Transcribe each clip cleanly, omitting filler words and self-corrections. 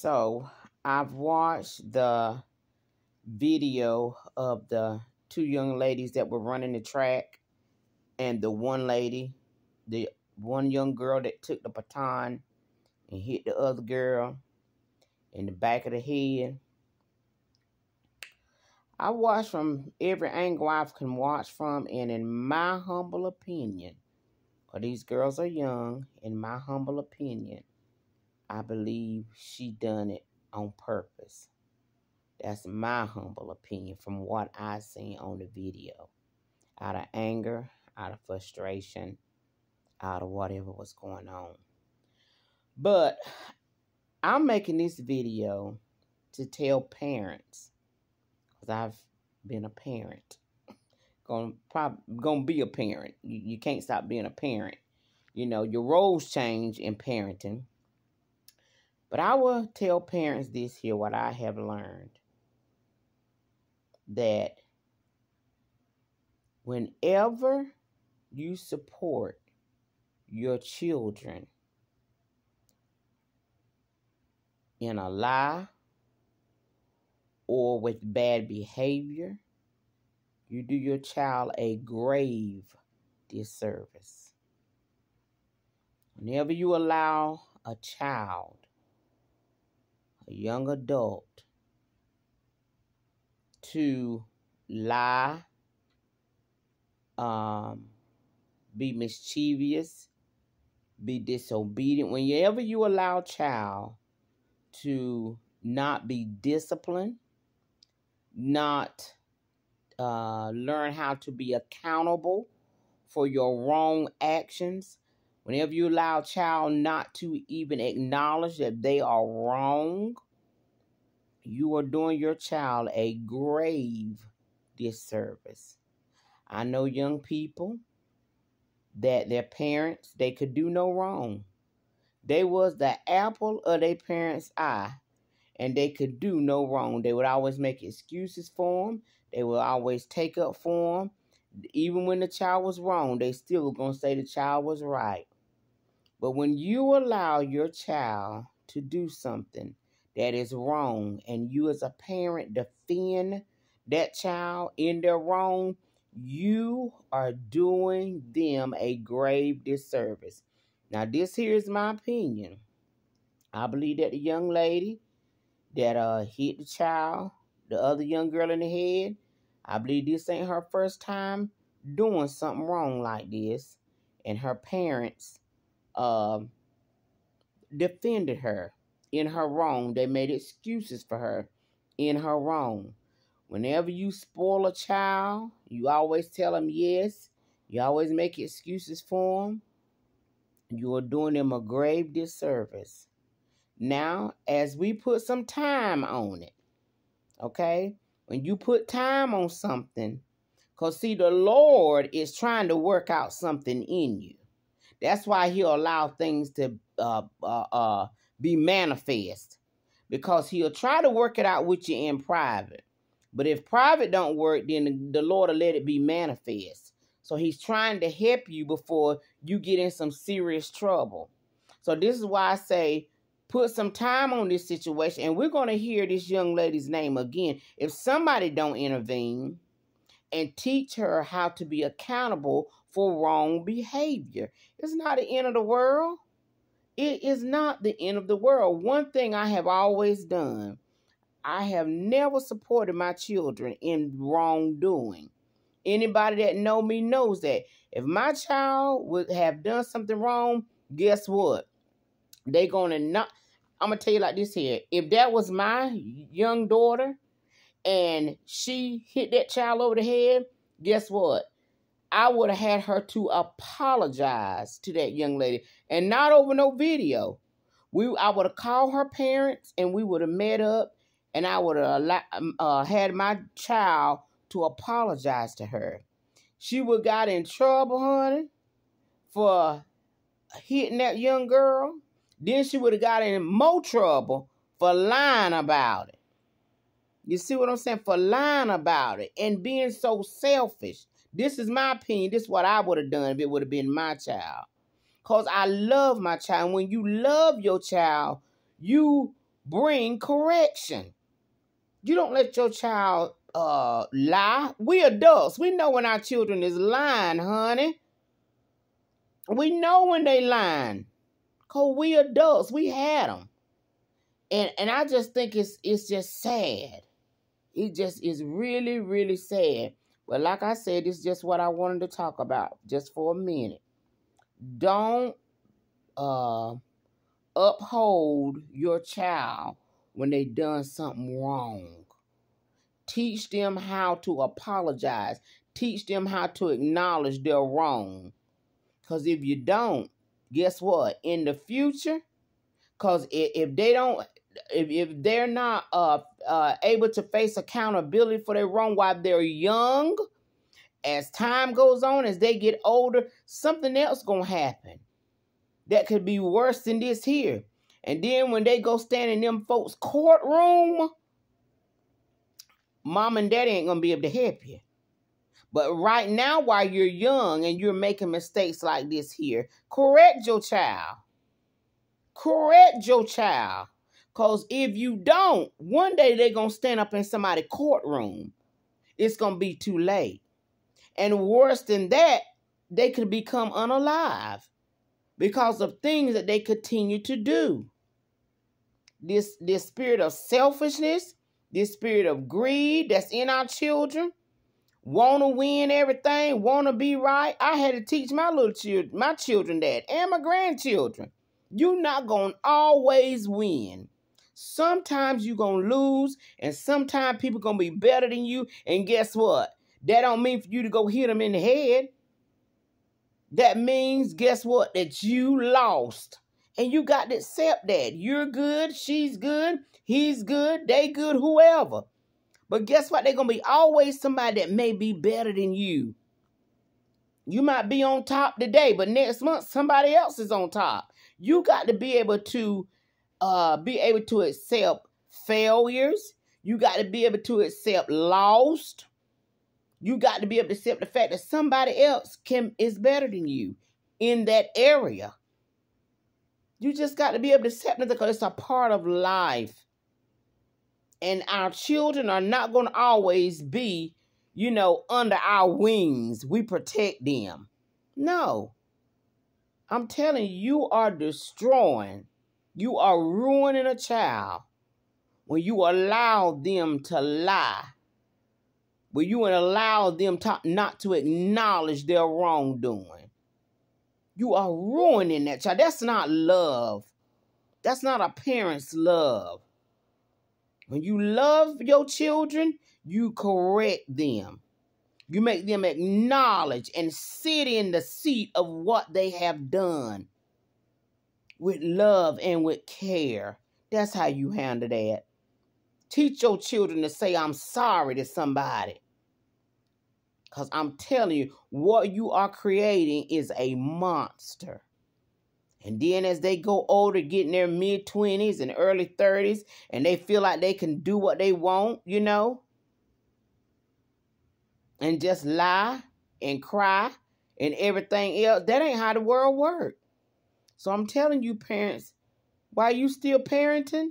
So I've watched the video of the two young ladies that were running the track, and the one young girl that took the baton and hit the other girl in the back of the head. I watched from every angle I can watch from, and in my humble opinion, because these girls are young, in my humble opinion, I believe she done it on purpose. That's my humble opinion from what I seen on the video. Out of anger, out of frustration, out of whatever was going on. But I'm making this video to tell parents, because I've been a parent. Gonna be a parent. You can't stop being a parent. You know, your roles change in parenting. But I will tell parents this here, what I have learned. That whenever you support your children in a lie or with bad behavior, you do your child a grave disservice. Whenever you allow a child, a young adult, to lie, be mischievous, be disobedient, whenever you allow a child to not be disciplined, not learn how to be accountable for your wrong actions, whenever you allow a child not to even acknowledge that they are wrong, you are doing your child a grave disservice. I know young people that their parents, they could do no wrong. They was the apple of their parents' eye, and they could do no wrong. They would always make excuses for them. They would always take up for them. Even when the child was wrong, they still were going to say the child was right. But when you allow your child to do something that is wrong, and you as a parent defend that child in their wrong, you are doing them a grave disservice. Now, this here is my opinion. I believe that the young lady that hit the child, the other young girl in the head, I believe this ain't her first time doing something wrong like this. And her parents defended her in her wrong. They made excuses for her in her wrong. Whenever you spoil a child, you always tell them yes. You always make excuses for them. You are doing them a grave disservice. Now, as we put some time on it, okay? When you put time on something, because see, the Lord is trying to work out something in you. That's why he'll allow things to be manifest, because he'll try to work it out with you in private. But if private don't work, then the Lord will let it be manifest. So he's trying to help you before you get in some serious trouble. So this is why I say, put some time on this situation. And we're going to hear this young lady's name again. If somebody don't intervene and teach her how to be accountable for wrong behavior, it's not the end of the world. It is not the end of the world. One thing I have always done, I have never supported my children in wrongdoing. Anybody that know me knows that. If my child would have done something wrong, guess what? They gonna not. I'm gonna tell you like this here. If that was my young daughter and she hit that child over the head, guess what? I would have had her to apologize to that young lady, and not over no video. I would have called her parents, and we would have met up, and I would have had my child to apologize to her. She would have got in trouble, honey, for hitting that young girl. Then she would have got in more trouble for lying about it. You see what I'm saying? For lying about it and being so selfish. This is my opinion. This is what I would have done if it would have been my child. Because I love my child. When you love your child, you bring correction. You don't let your child lie. We adults, we know when our children is lying, honey. We know when they lying. Because we adults, we had them. And I just think it's just sad. It just is really, really sad. But like I said, it's just what I wanted to talk about just for a minute. Don't uphold your child when they done something wrong. Teach them how to apologize. Teach them how to acknowledge their wrong. Because if you don't, guess what? In the future, because if they're not able to face accountability for their wrong while they're young, as time goes on, as they get older, something else gonna happen that could be worse than this here. And then when they go stand in them folks' courtroom, mom and daddy ain't gonna be able to help you. But right now, while you're young and you're making mistakes like this here, correct your child. Correct your child. Because if you don't, one day they're going to stand up in somebody's courtroom. It's going to be too late. And worse than that, they could become unalive because of things that they continue to do. This spirit of selfishness, this spirit of greed that's in our children, want to win everything, want to be right. I had to teach my children that, and my grandchildren. You're not going to always win. Sometimes you're going to lose, and sometimes people going to be better than you. And guess what? That don't mean for you to go hit them in the head. That means, guess what? That you lost. And you got to accept that. You're good, she's good, he's good, they good, whoever. But guess what? They're going to be always somebody that may be better than you. You might be on top today, but next month somebody else is on top. You got to be able to accept failures. You got to be able to accept lost. You got to be able to accept the fact that somebody else is better than you in that area. You just got to be able to accept it because it's a part of life. And our children are not going to always be, under our wings. We protect them. No. I'm telling you, you are destroying. You are ruining a child when you allow them to lie. When you allow them not to acknowledge their wrongdoing. You are ruining that child. That's not love. That's not a parent's love. When you love your children, you correct them. You make them acknowledge and sit in the seat of what they have done with love and with care. That's how you handle that. Teach your children to say, I'm sorry to somebody. Because I'm telling you, what you are creating is a monster. And then as they go older, get in their mid-20s and early 30s, and they feel like they can do what they want, and just lie and cry and everything else, that ain't how the world works. So I'm telling you, parents, while you still parenting,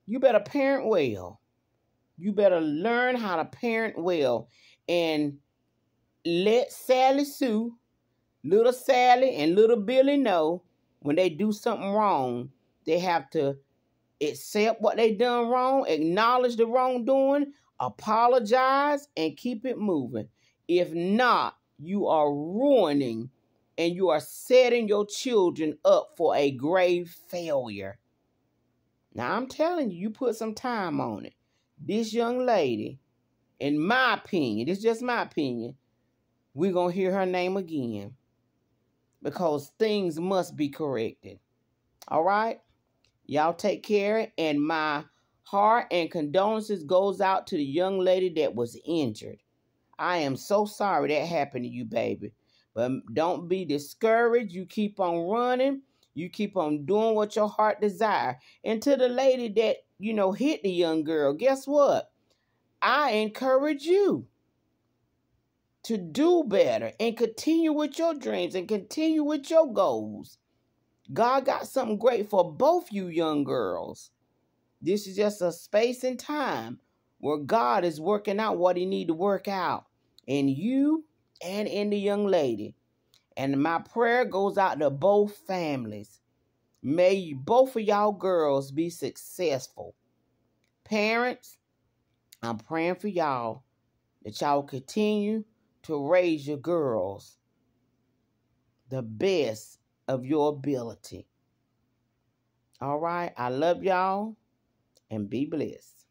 you better parent well. You better learn how to parent well. And let Sally Sue, little Sally and little Billy know when they do something wrong, they have to accept what they done wrong, acknowledge the wrongdoing, apologize, and keep it moving. If not, you are ruining and you are setting your children up for a grave failure. Now, I'm telling you, you put some time on it. This young lady, in my opinion, this is just my opinion, we're going to hear her name again. Because things must be corrected. All right? Y'all take care. And my heart and condolences goes out to the young lady that was injured. I am so sorry that happened to you, baby. But don't be discouraged. You keep on running. You keep on doing what your heart desires. And to the lady that, hit the young girl, guess what? I encourage you to do better and continue with your dreams and continue with your goals. God got something great for both you young girls. This is just a space and time where God is working out what he need to work out in you and in the young lady. And my prayer goes out to both families. May both of y'all girls be successful. Parents, I'm praying for y'all that y'all continue to raise your girls the best of your ability. All right, I love y'all and be blessed.